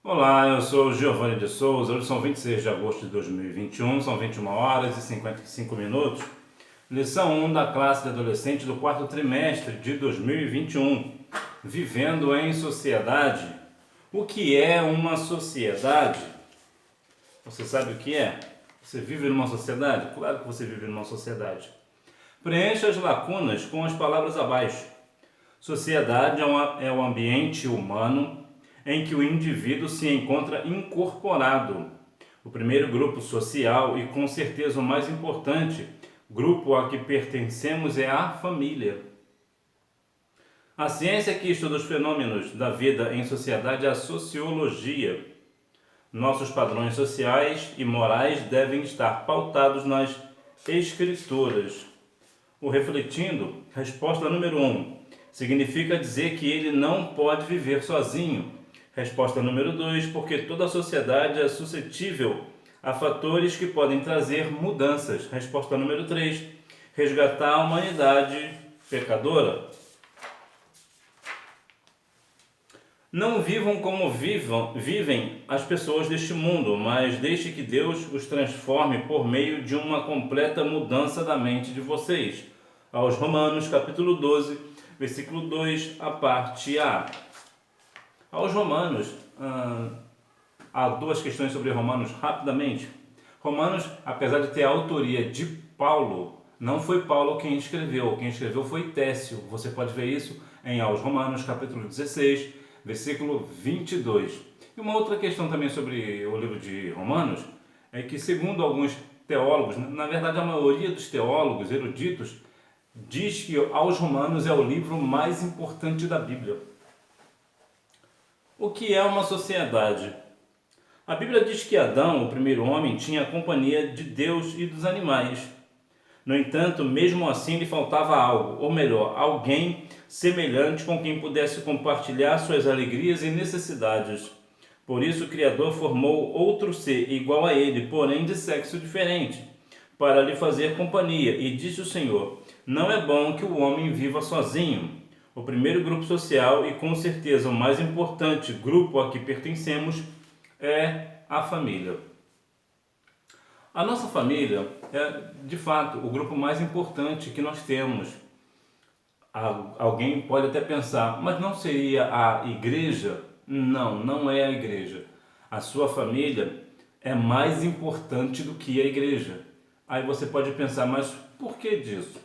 Olá, eu sou o Giovanni de Souza. Hoje são 26 de agosto de 2021, são 21 horas e 55 minutos. Lição 1 da classe de adolescente do quarto trimestre de 2021. Vivendo em sociedade. O que é uma sociedade? Você sabe o que é? Você vive numa sociedade? Claro que você vive numa sociedade. Preencha as lacunas com as palavras abaixo. Sociedade é um ambiente humano em que o indivíduo se encontra incorporado. O primeiro grupo social e com certeza o mais importante grupo a que pertencemos é a família. A ciência que estuda os fenômenos da vida em sociedade é a sociologia. Nossos padrões sociais e morais devem estar pautados nas escrituras. O refletindo, resposta número 1, significa dizer que ele não pode viver sozinho. Resposta número 2, porque toda a sociedade é suscetível a fatores que podem trazer mudanças. Resposta número 3, resgatar a humanidade pecadora. Não vivam como vivem as pessoas deste mundo, mas deixe que Deus os transforme por meio de uma completa mudança da mente de vocês. Aos Romanos, capítulo 12, versículo 2, a parte A. Aos Romanos, há duas questões sobre Romanos rapidamente. Romanos, apesar de ter a autoria de Paulo, não foi Paulo quem escreveu foi Técio. Você pode ver isso em Aos Romanos, capítulo 16, versículo 22. E uma outra questão também sobre o livro de Romanos é que, segundo alguns teólogos, na verdade a maioria dos teólogos eruditos, diz que Aos Romanos é o livro mais importante da Bíblia. O que é uma sociedade? A Bíblia diz que Adão, o primeiro homem, tinha a companhia de Deus e dos animais. No entanto, mesmo assim lhe faltava algo, ou melhor, alguém semelhante com quem pudesse compartilhar suas alegrias e necessidades. Por isso o Criador formou outro ser igual a ele, porém de sexo diferente, para lhe fazer companhia. E disse o Senhor: não é bom que o homem viva sozinho. O primeiro grupo social e com certeza o mais importante grupo a que pertencemos é a família. A nossa família é, de fato, o grupo mais importante que nós temos. Alguém pode até pensar, mas não seria a igreja? Não, não é a igreja. A sua família é mais importante do que a igreja. Aí você pode pensar, mas por que disso?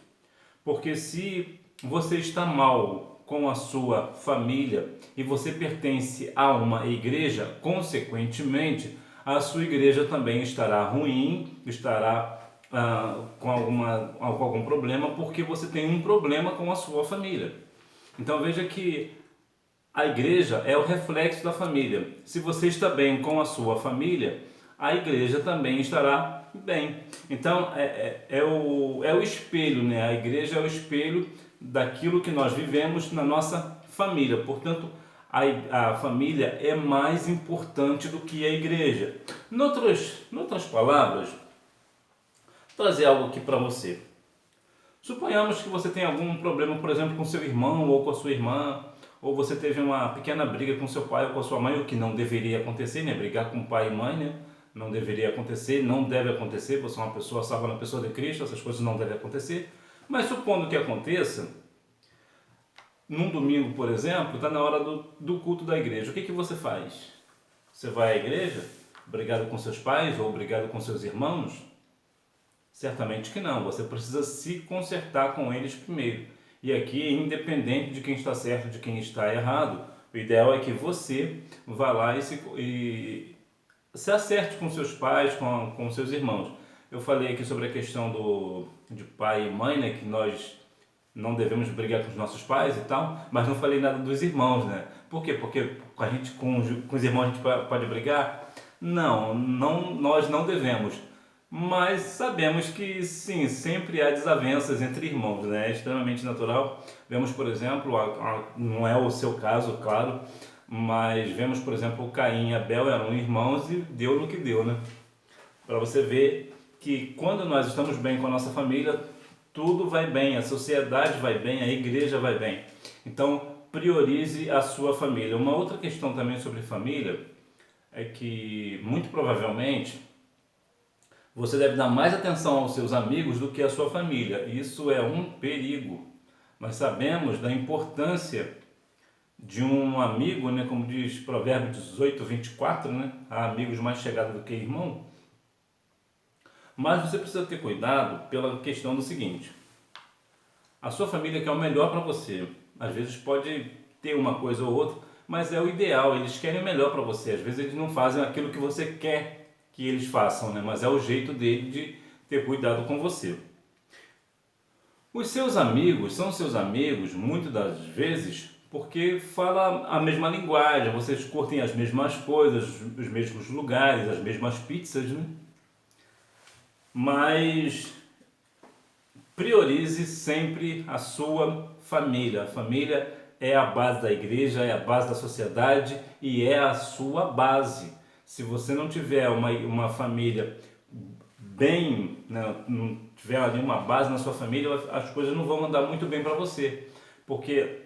Porque se você está mal com a sua família e você pertence a uma igreja, consequentemente, a sua igreja também estará ruim, estará com algum problema, porque você tem um problema com a sua família. Então veja que a igreja é o reflexo da família. Se você está bem com a sua família, a igreja também estará bem. Então é o espelho, né? A igreja é o espelho daquilo que nós vivemos na nossa família. Portanto, a família é mais importante do que a igreja. Noutras palavras, vou trazer algo aqui para você. Suponhamos que você tem algum problema, por exemplo, com seu irmão ou com a sua irmã, ou você teve uma pequena briga com seu pai ou com a sua mãe, o que não deveria acontecer, né? Brigar com pai e mãe, né? Não deveria acontecer, não deve acontecer. Você é uma pessoa salva na pessoa de Cristo, essas coisas não devem acontecer. Mas supondo que aconteça, num domingo, por exemplo, está na hora do culto da igreja. O que você faz? Você vai à igreja, brigado com seus pais ou brigado com seus irmãos? Certamente que não. Você precisa se consertar com eles primeiro. E aqui, independente de quem está certo, de quem está errado, o ideal é que você vá lá e se acerte com seus pais, com seus irmãos. Eu falei aqui sobre a questão de pai e mãe, né, que nós não devemos brigar com os nossos pais e tal, mas não falei nada dos irmãos, né? Por quê? Porque com os irmãos a gente pode brigar? Não, nós não devemos. Mas sabemos que sim, sempre há desavenças entre irmãos, né? É extremamente natural. Vemos, por exemplo, não é o seu caso, claro, mas vemos, por exemplo, Caim e Abel eram irmãos e deu no que deu, né? Para você ver que quando nós estamos bem com a nossa família, tudo vai bem, a sociedade vai bem, a igreja vai bem. Então, priorize a sua família. Uma outra questão também sobre família, é que, muito provavelmente, você deve dar mais atenção aos seus amigos do que à sua família. Isso é um perigo. Nós sabemos da importância de um amigo, né, como diz Provérbios 18:24, né, há amigos mais chegados do que irmão. Mas você precisa ter cuidado pela questão do seguinte: a sua família quer o melhor para você. Às vezes pode ter uma coisa ou outra, mas é o ideal, eles querem o melhor para você. Às vezes eles não fazem aquilo que você quer que eles façam, né? Mas é o jeito dele de ter cuidado com você. Os seus amigos são seus amigos, muitas das vezes, porque falam a mesma linguagem, vocês curtem as mesmas coisas, os mesmos lugares, as mesmas pizzas, né? Mas priorize sempre a sua família. A família é a base da igreja, é a base da sociedade e é a sua base. Se você não tiver uma família bem, né, não tiver ali uma base na sua família, as coisas não vão andar muito bem para você. Porque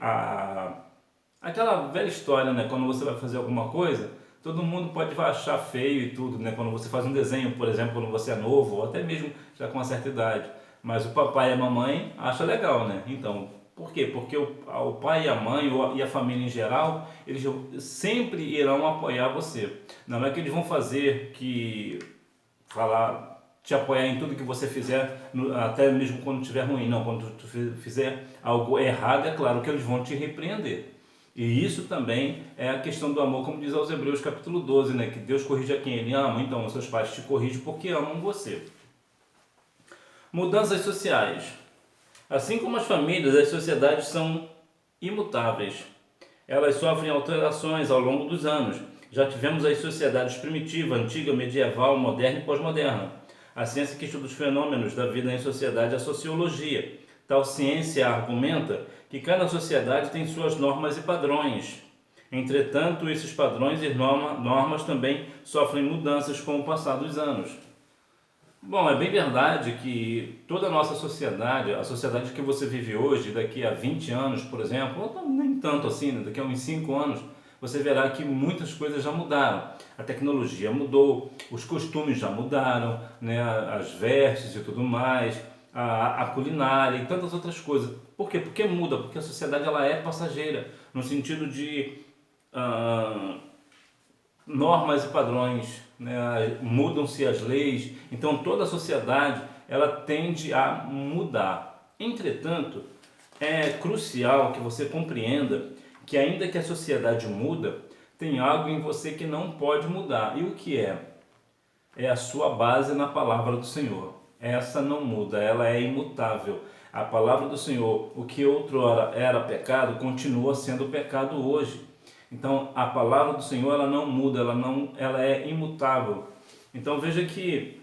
aquela velha história, né, quando você vai fazer alguma coisa, todo mundo pode achar feio e tudo, né, quando você faz um desenho, por exemplo, quando você é novo, ou até mesmo já com uma certa idade. Mas o papai e a mamãe acham legal, né? Então, por quê? Porque o pai e a mãe e a família em geral, eles sempre irão apoiar você. Não é que eles vão te apoiar em tudo que você fizer, até mesmo quando estiver ruim. Não, quando tu fizer algo errado, é claro que eles vão te repreender. E isso também é a questão do amor, como diz aos Hebreus capítulo 12, né? Que Deus corrige a quem Ele ama, então os seus pais te corrigem porque amam você. Mudanças sociais. Assim como as famílias, as sociedades são imutáveis. Elas sofrem alterações ao longo dos anos. Já tivemos as sociedades primitiva, antiga, medieval, moderna e pós-moderna. A ciência que estuda os fenômenos da vida em sociedade é a sociologia. Tal ciência argumenta que cada sociedade tem suas normas e padrões. Entretanto, esses padrões e normas também sofrem mudanças com o passar dos anos. Bom, é bem verdade que toda a nossa sociedade, a sociedade que você vive hoje, daqui a 20 anos, por exemplo, ou nem tanto assim, né? Daqui a uns 5 anos, você verá que muitas coisas já mudaram. A tecnologia mudou, os costumes já mudaram, né? As vestes e tudo mais, a culinária e tantas outras coisas. Por quê? Porque muda, porque a sociedade ela é passageira, no sentido de normas e padrões, né? Mudam-se as leis, então toda a sociedade ela tende a mudar. Entretanto, é crucial que você compreenda que ainda que a sociedade muda, tem algo em você que não pode mudar. E o que é? É a sua base na palavra do Senhor. Essa não muda, ela é imutável. A palavra do Senhor, o que outrora era pecado, continua sendo pecado hoje. Então, a palavra do Senhor, ela não muda, ela é imutável. Então, veja que,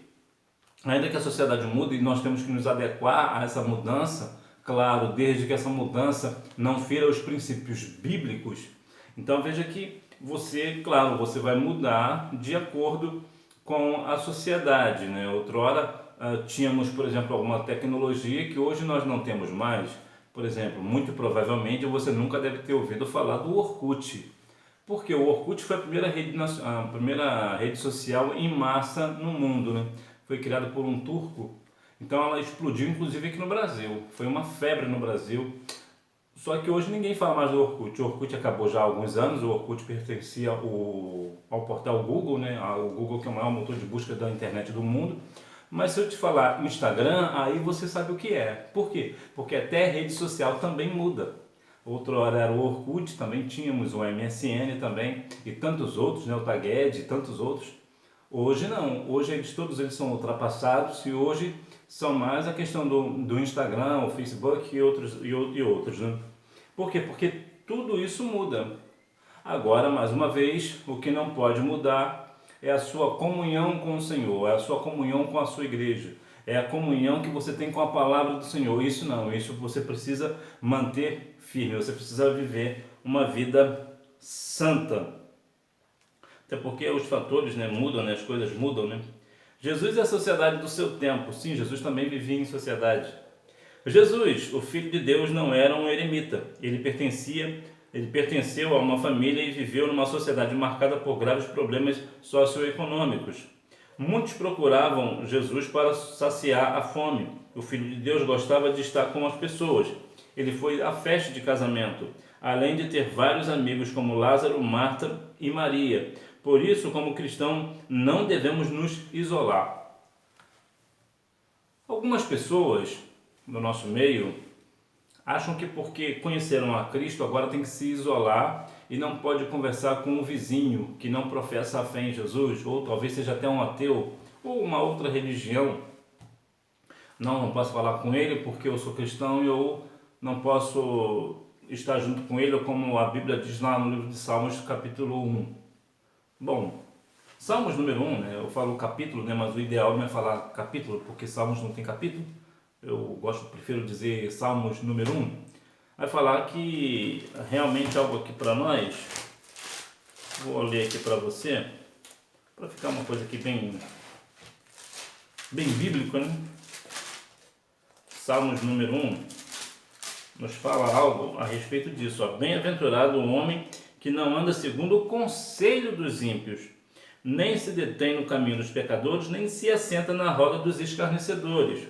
ainda que a sociedade mude e nós temos que nos adequar a essa mudança, claro, desde que essa mudança não fira os princípios bíblicos. Então, veja que você, claro, você vai mudar de acordo com a sociedade, né? Outrora, tínhamos, por exemplo, alguma tecnologia que hoje nós não temos mais. Por exemplo, muito provavelmente você nunca deve ter ouvido falar do Orkut. Porque o Orkut foi a primeira rede social em massa no mundo, né? Foi criada por um turco, então ela explodiu inclusive aqui no Brasil. Foi uma febre no Brasil. Só que hoje ninguém fala mais do Orkut. O Orkut acabou já há alguns anos. O Orkut pertencia ao portal Google, né? O Google, que é o maior motor de busca da internet do mundo. Mas se eu te falar Instagram, aí você sabe o que é. Por quê? Porque até a rede social também muda. Outrora era o Orkut, também tínhamos o MSN também, e tantos outros, né? O Tagged e tantos outros. Hoje não, hoje todos eles são ultrapassados e hoje são mais a questão do Instagram, o Facebook e outros, né? Por quê? Porque tudo isso muda. Agora, mais uma vez, o que não pode mudar é a sua comunhão com o Senhor, é a sua comunhão com a sua igreja, é a comunhão que você tem com a palavra do Senhor. Isso não, isso você precisa manter firme, você precisa viver uma vida santa. Até porque os fatores, né, mudam, né, as coisas mudam, né? Jesus é a sociedade do seu tempo. Sim, Jesus também vivia em sociedade. Jesus, o Filho de Deus, não era um eremita. Ele pertencia Ele pertenceu a uma família e viveu numa sociedade marcada por graves problemas socioeconômicos. Muitos procuravam Jesus para saciar a fome. O Filho de Deus gostava de estar com as pessoas. Ele foi à festa de casamento, além de ter vários amigos como Lázaro, Marta e Maria. Por isso, como cristão, não devemos nos isolar. Algumas pessoas no nosso meio acham que porque conheceram a Cristo agora tem que se isolar e não pode conversar com um vizinho que não professa a fé em Jesus, ou talvez seja até um ateu ou uma outra religião. Não posso falar com ele porque eu sou cristão e eu não posso estar junto com ele, como a Bíblia diz lá no livro de Salmos, capítulo 1. Bom, Salmos número 1, né? Eu falo capítulo, né? Mas o ideal não é falar capítulo, porque Salmos não tem capítulo. Prefiro dizer Salmos número 1. Vai falar que realmente algo aqui para nós, vou ler aqui para você, para ficar uma coisa aqui bem bíblica, né? Salmos número 1 nos fala algo a respeito disso. Ó. Bem-aventurado o homem que não anda segundo o conselho dos ímpios, nem se detém no caminho dos pecadores, nem se assenta na roda dos escarnecedores.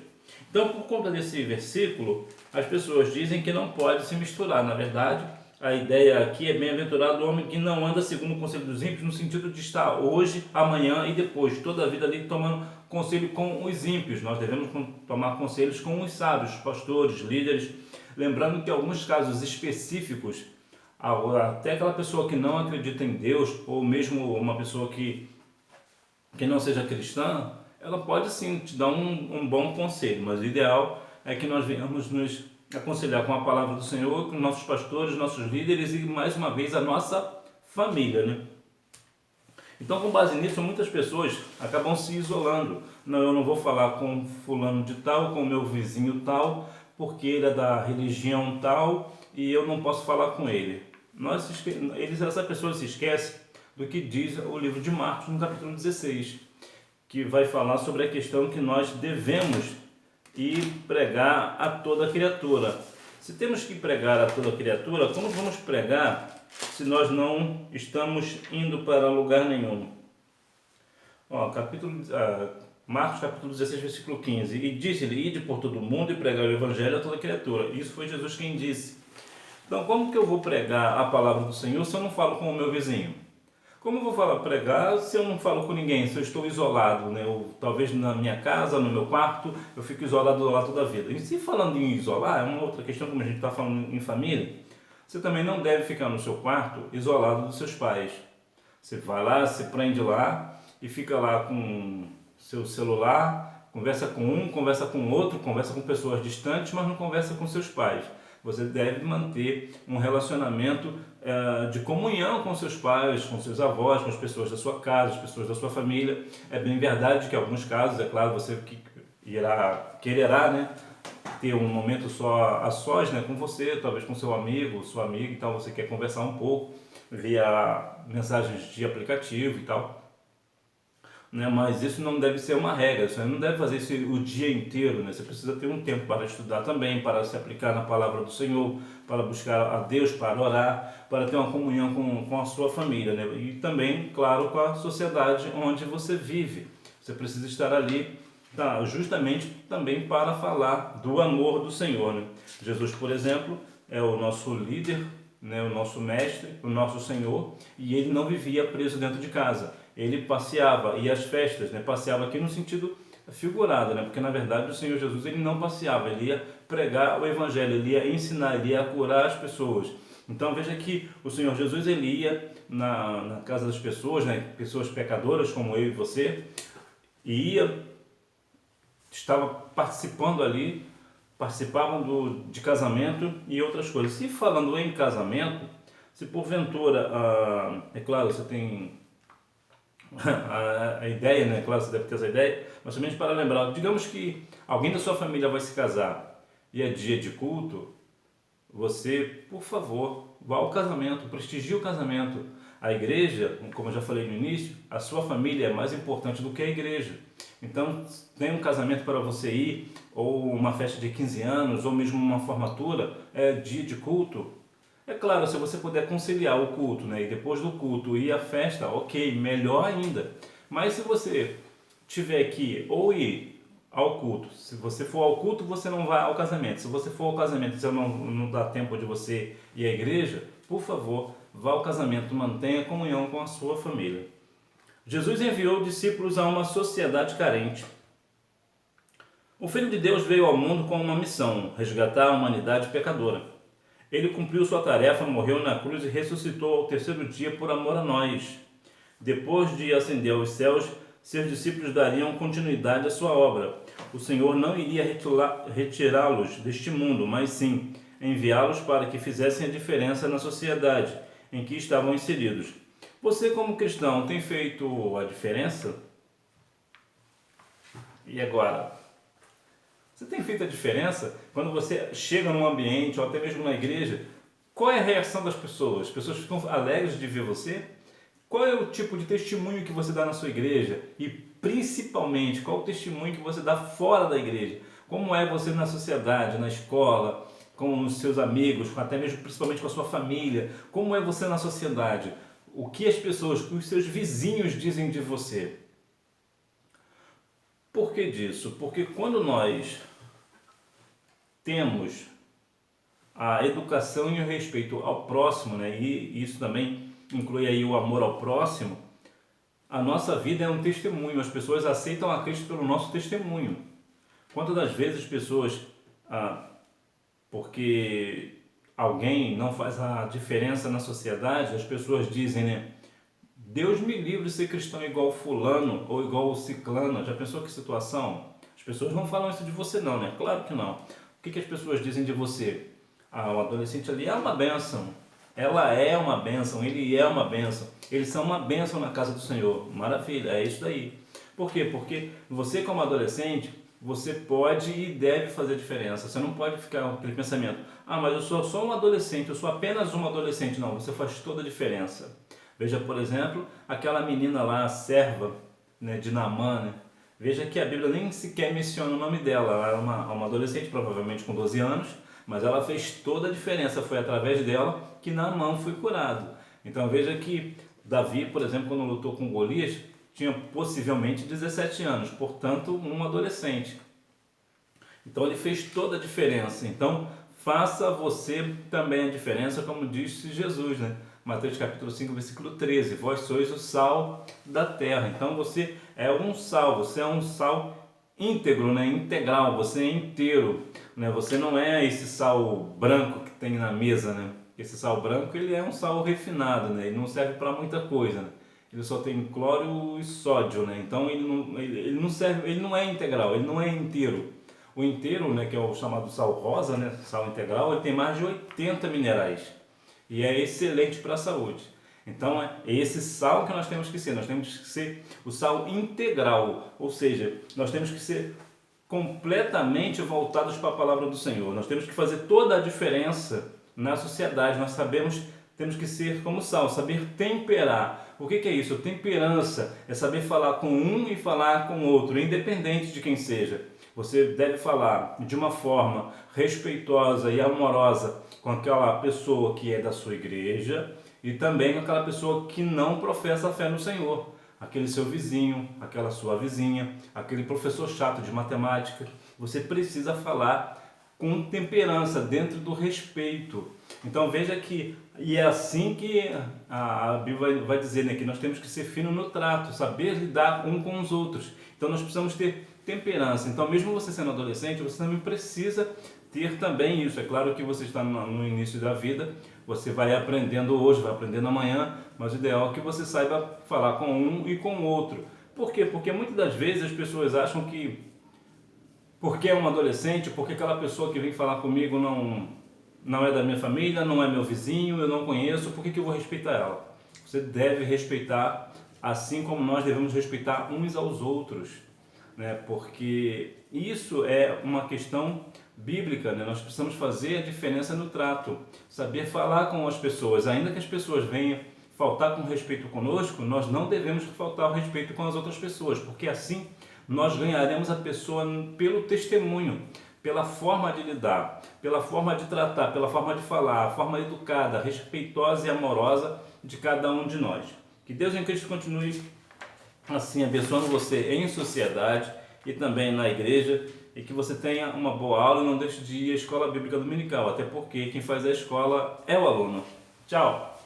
Então, por conta desse versículo, as pessoas dizem que não pode se misturar. Na verdade, a ideia aqui é bem-aventurado o homem que não anda segundo o conselho dos ímpios, no sentido de estar hoje, amanhã e depois, toda a vida ali tomando conselho com os ímpios. Nós devemos tomar conselhos com os sábios, pastores, líderes, lembrando que em alguns casos específicos, até aquela pessoa que não acredita em Deus, ou mesmo uma pessoa que não seja cristã, ela pode sim te dar um bom conselho, mas o ideal é que nós venhamos nos aconselhar com a palavra do Senhor, com nossos pastores, nossos líderes e mais uma vez a nossa família, né? Então, com base nisso, muitas pessoas acabam se isolando. Não, eu não vou falar com fulano de tal, com o meu vizinho tal, porque ele é da religião tal e eu não posso falar com ele. Essa pessoa se esquece do que diz o livro de Marcos, no capítulo 16, que vai falar sobre a questão que nós devemos ir pregar a toda criatura. Se temos que pregar a toda criatura, como vamos pregar se nós não estamos indo para lugar nenhum? Marcos capítulo 16, versículo 15. E disse-lhe, ide por todo o mundo e pregar o evangelho a toda criatura. Isso foi Jesus quem disse. Então, como que eu vou pregar a palavra do Senhor se eu não falo com o meu vizinho? Como eu vou pregar se eu não falo com ninguém, se eu estou isolado, né? Talvez na minha casa, no meu quarto, eu fico isolado lá toda a vida. E se falando em isolar, é uma outra questão, como a gente está falando em família, você também não deve ficar no seu quarto isolado dos seus pais. Você vai lá, se prende lá e fica lá com seu celular, conversa com um, conversa com outro, conversa com pessoas distantes, mas não conversa com seus pais. Você deve manter um relacionamento de comunhão com seus pais, com seus avós, com as pessoas da sua casa, as pessoas da sua família. É bem verdade que em alguns casos, é claro, você quererá, né, ter um momento só a sós, né, com você, talvez com seu amigo, sua amiga, então você quer conversar um pouco via mensagens de aplicativo e tal. Né? Mas isso não deve ser uma regra, você não deve fazer isso o dia inteiro, né? Você precisa ter um tempo para estudar também, para se aplicar na palavra do Senhor, para buscar a Deus, para orar, para ter uma comunhão com a sua família, né? E também, claro, com a sociedade onde você vive. Você precisa estar ali justamente também para falar do amor do Senhor, né? Jesus, por exemplo, é o nosso líder, né? O nosso mestre, o nosso Senhor, e ele não vivia preso dentro de casa. Ele passeava, ia às festas, né? Passeava aqui no sentido figurado, né? Porque na verdade o Senhor Jesus ele não passeava, ele ia pregar o Evangelho, ele ia ensinar, ele ia curar as pessoas. Então veja que o Senhor Jesus ele ia na casa das pessoas, né? Pessoas pecadoras como eu e você, e estava participando ali, participavam de casamento e outras coisas. E falando em casamento, se porventura, é claro, você tem a ideia, né? Claro, você deve ter essa ideia, mas somente para lembrar, digamos que alguém da sua família vai se casar e é dia de culto, você, por favor, vá ao casamento, prestigie o casamento. A igreja, como eu já falei no início, a sua família é mais importante do que a igreja. Então, tem um casamento para você ir, ou uma festa de 15 anos, ou mesmo uma formatura, é dia de culto. É claro, se você puder conciliar o culto, né, e depois do culto ir à festa, ok, melhor ainda. Mas se você tiver que ou ir ao culto, se você for ao culto, você não vai ao casamento. Se você for ao casamento e você não dá tempo de você ir à igreja, por favor, vá ao casamento, mantenha comunhão com a sua família. Jesus enviou discípulos a uma sociedade carente. O Filho de Deus veio ao mundo com uma missão: resgatar a humanidade pecadora. Ele cumpriu sua tarefa, morreu na cruz e ressuscitou ao terceiro dia por amor a nós. Depois de ascender aos céus, seus discípulos dariam continuidade à sua obra. O Senhor não iria retirá-los deste mundo, mas sim enviá-los para que fizessem a diferença na sociedade em que estavam inseridos. Você, como cristão, tem feito a diferença? E agora? Você tem feito a diferença quando você chega num ambiente ou até mesmo na igreja? Qual é a reação das pessoas? As pessoas ficam alegres de ver você? Qual é o tipo de testemunho que você dá na sua igreja? E principalmente, qual é o testemunho que você dá fora da igreja? Como é você na sociedade, na escola, com os seus amigos, até mesmo principalmente com a sua família? Como é você na sociedade? O que as pessoas, os seus vizinhos dizem de você? Por que disso? Porque quando nós temos a educação e o respeito ao próximo, né, e isso também inclui aí o amor ao próximo, a nossa vida é um testemunho. As pessoas aceitam a Cristo pelo nosso testemunho. Quantas das vezes as pessoas, porque alguém não faz a diferença na sociedade, as pessoas dizem, né? Deus me livre de ser cristão igual fulano ou igual ciclano. Já pensou que situação? As pessoas não falam isso de você não, né? Claro que não. O que as pessoas dizem de você? O adolescente ali é uma bênção. Ela é uma bênção, ele é uma bênção. Eles são uma bênção na casa do Senhor. Maravilha, é isso daí. Por quê? Porque você como adolescente, você pode e deve fazer diferença. Você não pode ficar com aquele pensamento: mas eu sou só um adolescente, eu sou apenas um adolescente. Não, você faz toda a diferença. Veja, por exemplo, aquela menina lá, a serva, né, de Naamã, né? Veja que a Bíblia nem sequer menciona o nome dela. Ela era uma adolescente, provavelmente com 12 anos, mas ela fez toda a diferença. Foi através dela que Naamã foi curado. Então veja que Davi, por exemplo, quando lutou com Golias, tinha possivelmente 17 anos, portanto um adolescente. Então ele fez toda a diferença. Então faça você também a diferença, como disse Jesus, né? Mateus capítulo 5, versículo 13, vós sois o sal da terra. Então você é um sal, você é um sal íntegro, né? Integral, você é inteiro, né? Você não é esse sal branco que tem na mesa, né? Esse sal branco, ele é um sal refinado, né? Ele não serve para muita coisa, né? Ele só tem cloro e sódio, né? Então ele não serve, ele não é integral, ele não é inteiro. O inteiro, né, que é o chamado sal rosa, né? Sal integral, ele tem mais de 80 minerais. E é excelente para a saúde. Então é esse sal que nós temos que ser. Nós temos que ser o sal integral. Ou seja, nós temos que ser completamente voltados para a palavra do Senhor. Nós temos que fazer toda a diferença na sociedade. Nós temos que ser como sal, saber temperar. O que é isso? Temperança é saber falar com um e falar com outro, independente de quem seja. Você deve falar de uma forma respeitosa e amorosa com aquela pessoa que é da sua igreja e também com aquela pessoa que não professa a fé no Senhor. Aquele seu vizinho, aquela sua vizinha, aquele professor chato de matemática. Você precisa falar com temperança, dentro do respeito. Então veja que, e é assim que a Bíblia vai dizer, né, que nós temos que ser fino no trato, saber lidar um com os outros. Então nós precisamos ter temperança. Então mesmo você sendo adolescente, você também precisa ter também isso. É claro que você está no início da vida, você vai aprendendo hoje, vai aprendendo amanhã, mas o ideal é que você saiba falar com um e com o outro. Por quê? Porque muitas das vezes as pessoas acham que porque é um adolescente, porque aquela pessoa que vem falar comigo não é da minha família, não é meu vizinho, eu não conheço, por que eu vou respeitar ela? Você deve respeitar, assim como nós devemos respeitar uns aos outros, né? Porque isso é uma questão bíblica, né? Nós precisamos fazer a diferença no trato, saber falar com as pessoas, ainda que as pessoas venham faltar com respeito conosco, nós não devemos faltar o respeito com as outras pessoas, porque assim nós ganharemos a pessoa pelo testemunho, pela forma de lidar, pela forma de tratar, pela forma de falar, a forma educada, respeitosa e amorosa de cada um de nós. Que Deus em Cristo continue assim abençoando você em sociedade e também na igreja, e que você tenha uma boa aula e não deixe de ir à escola bíblica dominical, até porque quem faz a escola é o aluno. Tchau!